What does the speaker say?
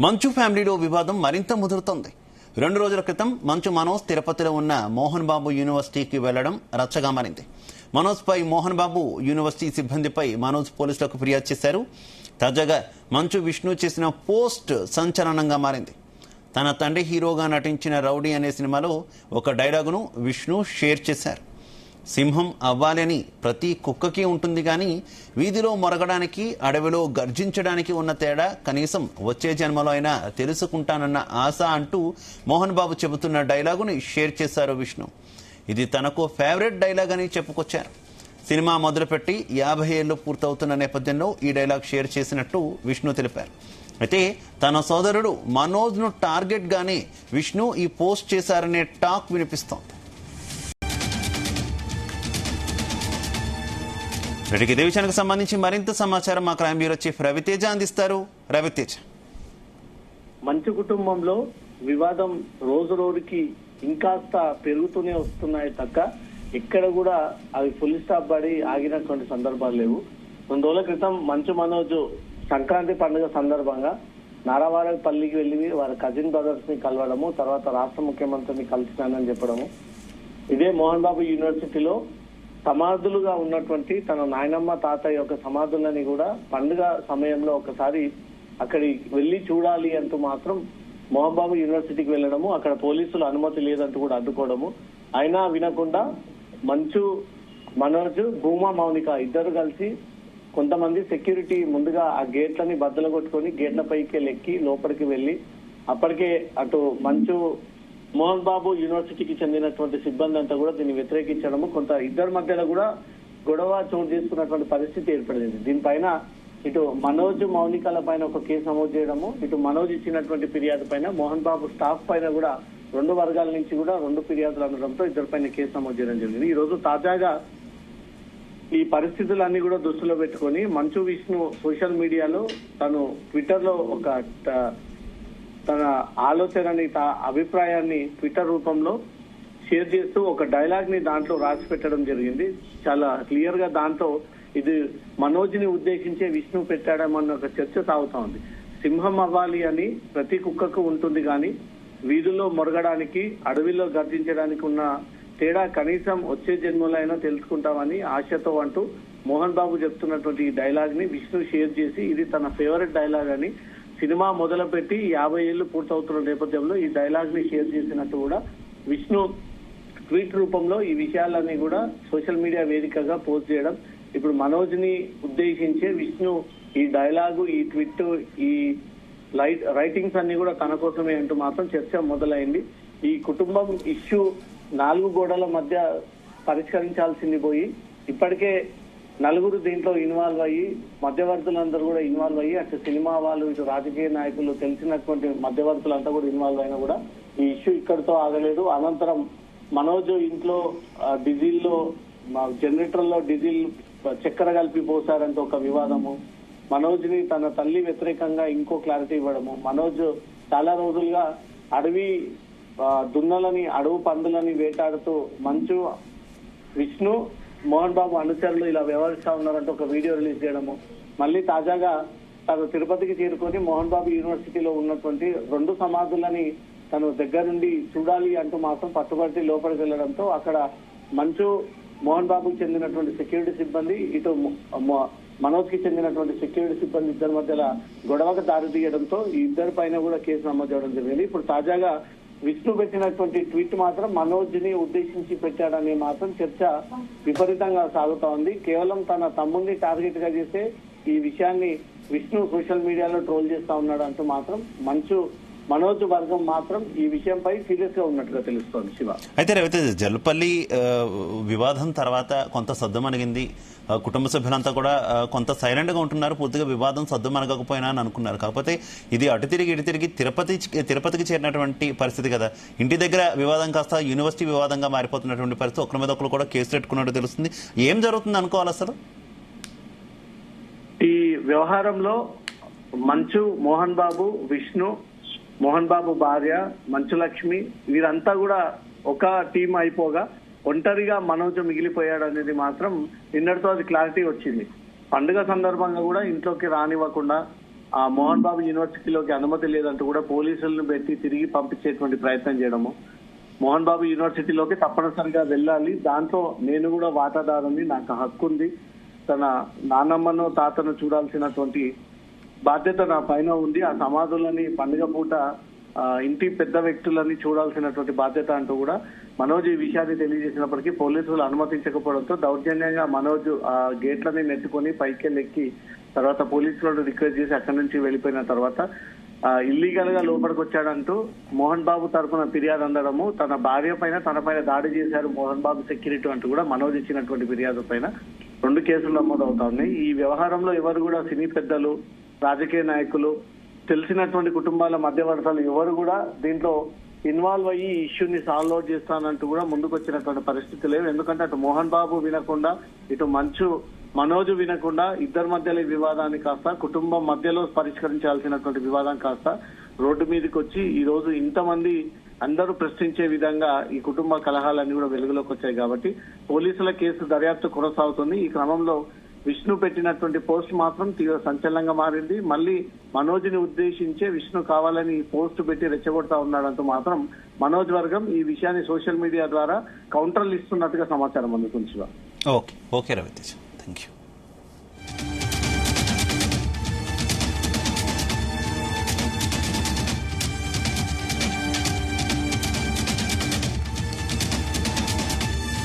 మంచు ఫ్యామిలీలో వివాదం మరింత ముదురుతోంది. 2 రోజుల క్రితం మంచు మనోజ్ తిరుపతిలో ఉన్న మోహన్ బాబు యూనివర్సిటీకి వెళ్లడం రచ్చగా మారింది. మనోజ్ పై మోహన్ బాబు యూనివర్సిటీ సిబ్బందిపై మనోజ్ పోలీసులకు ఫిర్యాదు చేశారు. తాజాగా మంచు విష్ణు చేసిన పోస్ట్ సంచలనంగా మారింది. తన తండ్రి హీరోగా నటించిన రౌడీ అనే సినిమాలో ఒక డైలాగును విష్ణు షేర్ చేశారు. సింహం అవ్వాలని ప్రతి కుక్కకి ఉంటుంది కానీ వీధిలో మొరగడానికి అడవిలో గర్జించడానికి ఉన్న తేడా కనీసం వచ్చే జన్మలో అయినా తెలుసుకుంటానన్న ఆశ అంటూ మోహన్ బాబు చెబుతున్న డైలాగుని షేర్ చేశారు విష్ణు. ఇది తనకు ఫేవరెట్ డైలాగ్ అని చెప్పుకొచ్చారు. సినిమా మొదలుపెట్టి 50 ఏళ్లు పూర్తవుతున్న నేపథ్యంలో ఈ డైలాగ్ షేర్ చేసినట్టు విష్ణు తెలిపారు. అయితే తన సోదరుడు మనోజ్ను టార్గెట్ గానే విష్ణు ఈ పోస్ట్ చేశారనే టాక్ వినిపిస్తోంది. ఇదే విషయానికి సంబంధించి మరింత సమాచారం మా క్రైమ్ బ్యూరో చీఫ్ రవితేజ అందిస్తారు. రవితేజ, మంచు కుటుంబంలో వివాదం రోజు రోజుకి ఇంకాస్త పెరుగుతూనే వస్తున్నాయి తక్క ఎక్కడ కూడా అవి ఫుల్ స్టాప్ పడి ఆగినటువంటి సందర్భాలు లేవు. 2 రోజుల క్రితం మంచు మనోజ్ సంక్రాంతి పండుగ సందర్భంగా నారావారపల్లికి వెళ్లి వారి కజిన్ బ్రదర్స్ ని కలవడము, తర్వాత రాష్ట్ర ముఖ్యమంత్రిని కలిసినానని చెప్పడము, ఇదే మోహన్ బాబు యూనివర్సిటీలో సమాధులుగా ఉన్నటువంటి తన నాయనమ్మ తాతయ్య యొక్క సమాధులని కూడా పండుగ సమయంలో ఒకసారి అక్కడికి వెళ్లి చూడాలి అంటూ మాత్రం మోహన్ బాబు యూనివర్సిటీకి వెళ్లడము, అక్కడ పోలీసులు అనుమతి లేదంటూ కూడా అడ్డుకోవడము, అయినా వినకుండా మంచు మనోజ్, భూమా మౌనిక ఇద్దరు కలిసి కొంతమంది సెక్యూరిటీ ముందుగా ఆ గేట్లని బద్దలు కొట్టుకొని గేట్ల పైకి ఎక్కి లోపలికి వెళ్లి అప్పటికే అటు మంచు మోహన్ బాబు యూనివర్సిటీకి చెందినటువంటి సిబ్బంది అంతా కూడా దీన్ని వ్యతిరేకించడము, కొంత ఇద్దరి మధ్యలో కూడా గొడవ చోటు చేసుకున్నటువంటి పరిస్థితి ఏర్పడింది. దీనిపైన ఇటు మనోజ్, మౌనికల పైన ఒక కేసు నమోదు చేయడము, ఇటు మనోజ్ ఇచ్చినటువంటి ఫిర్యాదు పైన మోహన్ బాబు స్టాఫ్ పైన కూడా 2 వర్గాల నుంచి కూడా 2 ఫిర్యాదులు అందడంతో ఇద్దరిపైన కేసు నమోదు చేయడం జరిగింది. ఈ రోజు తాజాగా ఈ పరిస్థితులన్నీ కూడా దృష్టిలో పెట్టుకొని మంచు విష్ణు సోషల్ మీడియాలో తను ట్విట్టర్ లో ఒక తన ఆలోచనని, అభిప్రాయాన్ని ట్విట్టర్ రూపంలో షేర్ చేస్తూ ఒక డైలాగ్ ని దాంట్లో రాసి పెట్టడం జరిగింది. చాలా క్లియర్ గా దాంట్లో ఇది మనోజ్ ని ఉద్దేశించే విష్ణు పెట్టాడమన్న ఒక చర్చ సాగుతా ఉంది. సింహం అవ్వాలి అని ప్రతి కుక్కకు ఉంటుంది కానీ వీధుల్లో మొరగడానికి, అడవిలో గర్జించడానికి ఉన్న తేడా కనీసం వచ్చే జన్మలో అయినా తెలుసుకుంటామని ఆశతో అంటూ మోహన్ బాబు చెప్తున్నటువంటి ఈ డైలాగ్ ని విష్ణు షేర్ చేసి ఇది తన ఫేవరెట్ డైలాగ్ అని, సినిమా మొదలుపెట్టి 50 ఏళ్లు పూర్తవుతున్న నేపథ్యంలో ఈ డైలాగ్ ని షేర్ చేసినట్టు కూడా విష్ణు ట్వీట్ రూపంలో ఈ విషయాలన్నీ కూడా సోషల్ మీడియా వేదికగా పోస్ట్ చేయడం, ఇప్పుడు మనోజ్ ని ఉద్దేశించే విష్ణు ఈ డైలాగు, ఈ ట్వీట్, ఈ రైటింగ్స్ అన్ని కూడా తన కోసమే అంటూ మాత్రం చర్చ మొదలైంది. ఈ కుటుంబం ఇష్యూ 4 గోడల మధ్య పరిష్కరించాల్సింది పోయి ఇప్పటికే 4 దీంట్లో ఇన్వాల్వ్ అయ్యి, మధ్యవర్తులందరూ కూడా ఇన్వాల్వ్ అయ్యి, అటు సినిమా వాళ్ళు, ఇటు రాజకీయ నాయకులు, తెలిసినటువంటి మధ్యవర్తులంతా కూడా ఇన్వాల్వ్ అయినా కూడా ఈ ఇష్యూ ఇక్కడితో ఆగలేదు. అనంతరం మనోజ్ ఇంట్లో డీజిల్లో, జనరేటర్ లో డీజిల్ చక్కెర కలిపి పోసారంటే ఒక వివాదము, మనోజ్ ని తన తల్లి వ్యతిరేకంగా ఇంకో క్లారిటీ ఇవ్వడము, మనోజ్ చాలా రోజులుగా అడవి దున్నలని, అడవు పందులని వేటాడుతూ మంచు విష్ణు, మోహన్ బాబు అనుచరులు ఇలా వ్యవహరిస్తా ఉన్నారంటే ఒక వీడియో రిలీజ్ చేయడము, మళ్ళీ తాజాగా తను తిరుపతికి చేరుకొని మోహన్ బాబు యూనివర్సిటీలో ఉన్నటువంటి 2 సమాధులని తను దగ్గర నుండి చూడాలి అంటూ మాత్రం పట్టుబట్టి లోపలికి వెళ్లడంతో అక్కడ మంచు, మోహన్ బాబుకి చెందినటువంటి సెక్యూరిటీ సిబ్బంది, ఇటు మనోజ్ కి చెందినటువంటి సెక్యూరిటీ సిబ్బంది ఇద్దరి మధ్యలో గొడవకు దారి తీయడంతో ఈ ఇద్దరి పైన కూడా కేసు నమోదు చేయడం జరిగింది. ఇప్పుడు తాజాగా విష్ణు పెట్టినటువంటి ట్వీట్ మాత్రం మనోజ్ ని ఉద్దేశించి పెట్టాడని మాత్రం చర్చ విపరీతంగా సాగుతా ఉంది. కేవలం తన తమ్ముడిని టార్గెట్ గా చేస్తే ఈ విషయాన్ని విష్ణు సోషల్ మీడియాలో ట్రోల్ చేస్తా ఉన్నాడు అంటూ మాత్రం మనోజ్ వర్గం మాత్రం ఈ విషయంపై సీరియస్ గా ఉన్నట్టుగా తెలుస్తోంది. శివ, అయితే రవితేజ, జల్లుపల్లి వివాదం తర్వాత కొంత సద్దుమణిగింది. కుటుంబ సభ్యులంతా కూడా కొంత సైలెంట్ గా ఉంటున్నారు. పూర్తిగా వివాదం సద్దుమణగకపోయినా అని అనుకున్నారు. కాకపోతే ఇది అటు తిరిగి ఇటు తిరిగి తిరుపతికి చేరినటువంటి పరిస్థితి కదా. ఇంటి దగ్గర వివాదం కాస్త యూనివర్సిటీ వివాదంగా మారిపోతున్నటువంటి పరిస్థితి. ఒకరి మీద ఒకరు కూడా కేసు పెట్టుకున్నట్టు తెలుస్తుంది. ఏం జరుగుతుంది అనుకోవాలి అసలు? ఈ వ్యవహారంలో మంచు, మోహన్ బాబు, విష్ణు, మోహన్ బాబు భార్య మంచులక్ష్మి వీరంతా కూడా ఒక టీం అయిపోగా ఒంటరిగా మనోజ్ మిగిలిపోయాడు అనేది మాత్రం నిన్నటితో అది క్లారిటీ వచ్చింది. పండుగ సందర్భంగా కూడా ఇంట్లోకి రానివ్వకుండా ఆ మోహన్ బాబు యూనివర్సిటీలోకి అనుమతి లేదంటూ కూడా పోలీసులను పెట్టి తిరిగి పంపించేటువంటి ప్రయత్నం చేయడము. మోహన్ బాబు యూనివర్సిటీలోకి తప్పనిసరిగా వెళ్ళాలి, దాంట్లో నేను కూడా వాటాదారుని, నాకు హక్కు ఉంది, తన నాన్నమ్మను తాతను చూడాల్సినటువంటి బాధ్యత నా పైన ఉంది, ఆ సమాధులని పండుగ పూట ఇంటి పెద్ద వ్యక్తులని చూడాల్సినటువంటి బాధ్యత అంటూ కూడా మనోజ్ ఈ విషయాన్ని తెలియజేసినప్పటికీ పోలీసులు అనుమతించకపోవడంతో దౌర్జన్యంగా మనోజ్ ఆ గేట్లని నెట్టుకొని పైకెళ్ళెక్కి తర్వాత పోలీసులను రిక్వెస్ట్ చేసి అక్కడి నుంచి వెళ్ళిపోయిన తర్వాత ఇల్లీగల్ గా లోపలికి వచ్చాడంటూ మోహన్ బాబు తరఫున ఫిర్యాదు అందడము, తన భార్య పైన తన పైన దాడి చేశారు మోహన్ బాబు సెక్యూరిటీ అంటూ కూడా మనోజ్ ఇచ్చినటువంటి ఫిర్యాదు పైన 2 కేసులు నమోదవుతా ఉన్నాయి. ఈ వ్యవహారంలో ఎవరు కూడా సినీ పెద్దలు, రాజకీయ నాయకులు, తెలిసినటువంటి కుటుంబాల మధ్యవర్తాలు ఎవరు కూడా దీంట్లో ఇన్వాల్వ్ అయ్యి ఈ ఇష్యూని సాల్వ్ అవుట్ చేస్తానంటూ కూడా ముందుకు వచ్చినటువంటి పరిస్థితి లేవు. ఎందుకంటే అటు మోహన్ బాబు వినకుండా ఇటు మనోజ్ వినకుండా ఇద్దరి మధ్యలో ఈ వివాదాన్ని కాస్త కుటుంబం మధ్యలో పరిష్కరించాల్సినటువంటి వివాదం కాస్త రోడ్డు మీదకి వచ్చి ఈ రోజు ఇంతమంది అందరూ ప్రశ్నించే విధంగా ఈ కుటుంబ కలహాలన్నీ కూడా వెలుగులోకి వచ్చాయి. కాబట్టి పోలీసుల కేసు దర్యాప్తు కొనసాగుతుంది. ఈ క్రమంలో విష్ణు పెట్టినటువంటి పోస్ట్ మాత్రం తీవ్ర సంచలనంగా మారింది. మళ్ళీ మనోజ్ని ఉద్దేశించే విష్ణు కావాలని పోస్ట్ పెట్టి రెచ్చగొడతా ఉన్నాడంటూ మాత్రం మనోజ్ వర్గం ఈ విషయాన్ని సోషల్ మీడియా ద్వారా కౌంటర్లు ఇస్తున్నట్టుగా సమాచారం అందుతుంది. Okay Ravi Teja, thank you.